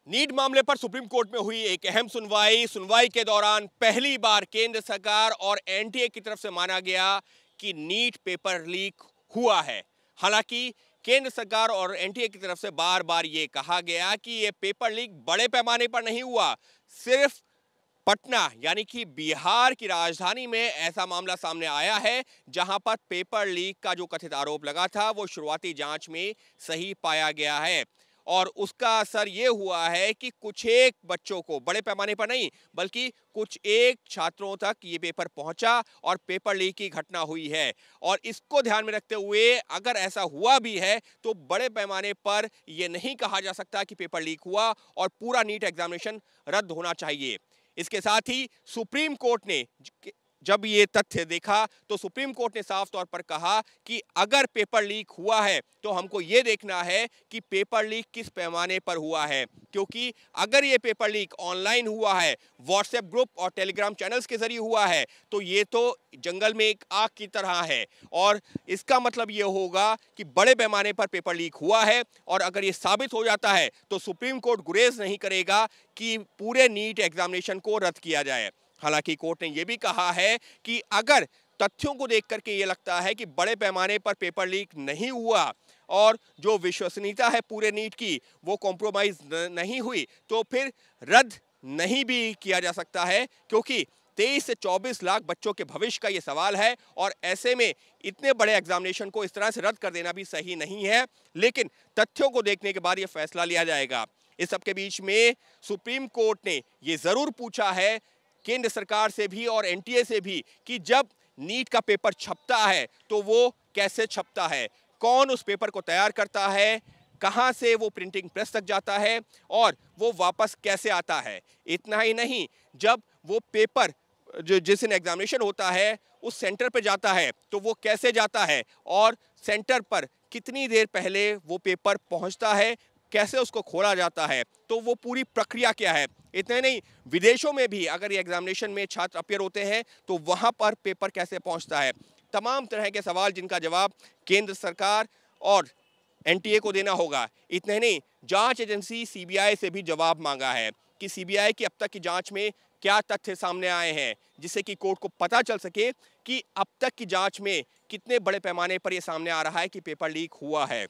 NEET मामले पर supreme court में हुई एक अहम सुनवाई के दौरान पहली बार केंद्र सरकार और एनटीए की तरफ से माना गया कि नीट पेपर लीक हुआ है। हालांकि केंद्र सरकार और एनटीए की तरफ से बार बार ये कहा गया कि ये पेपर लीक बड़े पैमाने पर नहीं हुआ, सिर्फ पटना यानी कि बिहार की राजधानी में ऐसा मामला सामने आया है जहां पर पेपर लीक का जो कथित आरोप लगा था वो शुरुआती जांच में सही पाया गया है और उसका असर ये हुआ है कि कुछ एक बच्चों को, बड़े पैमाने पर नहीं बल्कि कुछ एक छात्रों तक ये पेपर पहुंचा और पेपर लीक की घटना हुई है। और इसको ध्यान में रखते हुए अगर ऐसा हुआ भी है तो बड़े पैमाने पर ये नहीं कहा जा सकता कि पेपर लीक हुआ और पूरा नीट एग्जामिनेशन रद्द होना चाहिए। इसके साथ ही सुप्रीम कोर्ट ने जब ये तथ्य देखा तो सुप्रीम कोर्ट ने साफ तौर पर कहा कि अगर पेपर लीक हुआ है तो हमको ये देखना है कि पेपर लीक किस पैमाने पर हुआ है, क्योंकि अगर ये पेपर लीक ऑनलाइन हुआ है, व्हाट्सएप ग्रुप और टेलीग्राम चैनल्स के जरिए हुआ है तो ये तो जंगल में एक आग की तरह है और इसका मतलब ये होगा कि बड़े पैमाने पर पेपर लीक हुआ है। और अगर ये साबित हो जाता है तो सुप्रीम कोर्ट गुरेज नहीं करेगा कि पूरे नीट एग्जामिनेशन को रद्द किया जाए। हालांकि कोर्ट ने यह भी कहा है कि अगर तथ्यों को देख करके ये लगता है कि बड़े पैमाने पर पेपर लीक नहीं हुआ और जो विश्वसनीयता है पूरे नीट की वो कॉम्प्रोमाइज नहीं हुई तो फिर रद्द नहीं भी किया जा सकता है, क्योंकि 23 से 24 लाख बच्चों के भविष्य का ये सवाल है और ऐसे में इतने बड़े एग्जामिनेशन को इस तरह से रद्द कर देना भी सही नहीं है। लेकिन तथ्यों को देखने के बाद ये फैसला लिया जाएगा। इस सबके बीच में सुप्रीम कोर्ट ने ये जरूर पूछा है केंद्र सरकार से भी और एनटीए से भी कि जब नीट का पेपर छपता है तो वो कैसे छपता है, कौन उस पेपर को तैयार करता है, कहां से वो प्रिंटिंग प्रेस तक जाता है और वो वापस कैसे आता है। इतना ही नहीं, जब वो पेपर जो जिस दिन एग्जामिनेशन होता है उस सेंटर पर जाता है तो वो कैसे जाता है और सेंटर पर कितनी देर पहले वो पेपर पहुंचता है, कैसे उसको खोला जाता है, तो वो पूरी प्रक्रिया क्या है। इतने नहीं, विदेशों में भी अगर ये एग्जामिनेशन में छात्र अपियर होते हैं तो वहां पर पेपर कैसे पहुंचता है। तमाम तरह के सवाल जिनका जवाब केंद्र सरकार और एनटीए को देना होगा। इतने नहीं, जांच एजेंसी सीबीआई से भी जवाब मांगा है कि सीबीआई की अब तक की जांच में क्या तथ्य सामने आए हैं जिससे कि कोर्ट को पता चल सके कि अब तक की जांच में कितने बड़े पैमाने पर यह सामने आ रहा है कि पेपर लीक हुआ है।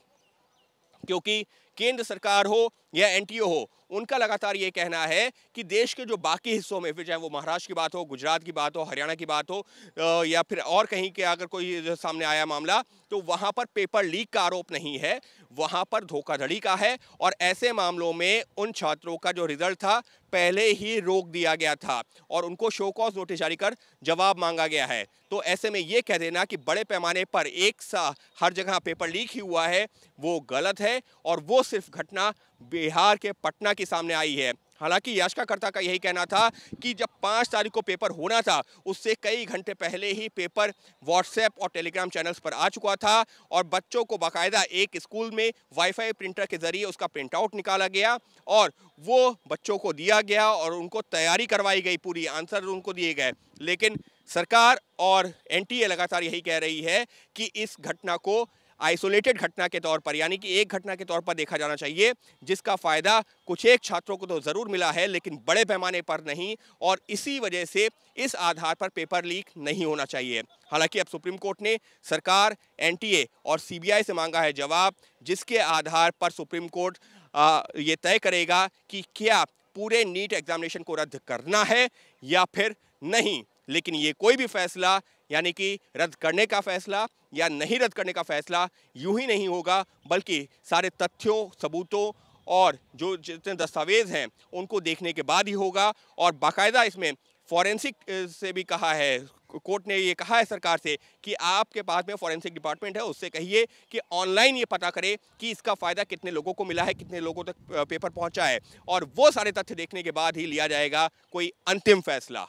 क्योंकि केंद्र सरकार हो या एनटीए हो, उनका लगातार ये कहना है कि देश के जो बाकी हिस्सों में, फिर चाहे वो महाराष्ट्र की बात हो, गुजरात की बात हो, हरियाणा की बात हो या फिर और कहीं के अगर कोई सामने आया मामला, तो वहां पर पेपर लीक का आरोप नहीं है, वहां पर धोखाधड़ी का है। और ऐसे मामलों में उन छात्रों का जो रिजल्ट था पहले ही रोक दिया गया था और उनको शो कॉज नोटिस जारी कर जवाब मांगा गया है। तो ऐसे में ये कह देना कि बड़े पैमाने पर एक सा हर जगह पेपर लीक ही हुआ है वो गलत है और वो सिर्फ घटना बिहार के पटना की सामने आई है। हालांकि याचिकाकर्ता का यही कहना था कि जब 5 तारीख को पेपर होना था उससे कई घंटे पहले ही पेपर व्हाट्सएप और टेलीग्राम चैनल्स पर आ चुका था और बच्चों को बाकायदा एक स्कूल में वाईफाई प्रिंटर के जरिए उसका प्रिंट आउट निकाला गया और वो बच्चों को दिया गया और उनको तैयारी करवाई गई, पूरी आंसर उनको दिए गए। लेकिन सरकार और एनटीए लगातार यही कह रही है कि इस घटना को आइसोलेटेड घटना के तौर पर, यानी कि एक घटना के तौर पर देखा जाना चाहिए जिसका फायदा कुछ एक छात्रों को तो जरूर मिला है लेकिन बड़े पैमाने पर नहीं, और इसी वजह से इस आधार पर पेपर लीक नहीं होना चाहिए। हालांकि अब सुप्रीम कोर्ट ने सरकार, एनटीए और सीबीआई से मांगा है जवाब, जिसके आधार पर सुप्रीम कोर्ट ये तय करेगा कि क्या पूरे नीट एग्जामिनेशन को रद्द करना है या फिर नहीं। लेकिन ये कोई भी फैसला, यानी कि रद्द करने का फैसला या नहीं रद्द करने का फैसला यूं ही नहीं होगा, बल्कि सारे तथ्यों, सबूतों और जो जितने दस्तावेज हैं उनको देखने के बाद ही होगा। और बाकायदा इसमें फॉरेंसिक से भी कहा है, कोर्ट ने ये कहा है सरकार से कि आपके पास में फॉरेंसिक डिपार्टमेंट है, उससे कहिए कि ऑनलाइन ये पता करे कि इसका फ़ायदा कितने लोगों को मिला है, कितने लोगों तक पेपर पहुंचा है, और वो सारे तथ्य देखने के बाद ही लिया जाएगा कोई अंतिम फैसला।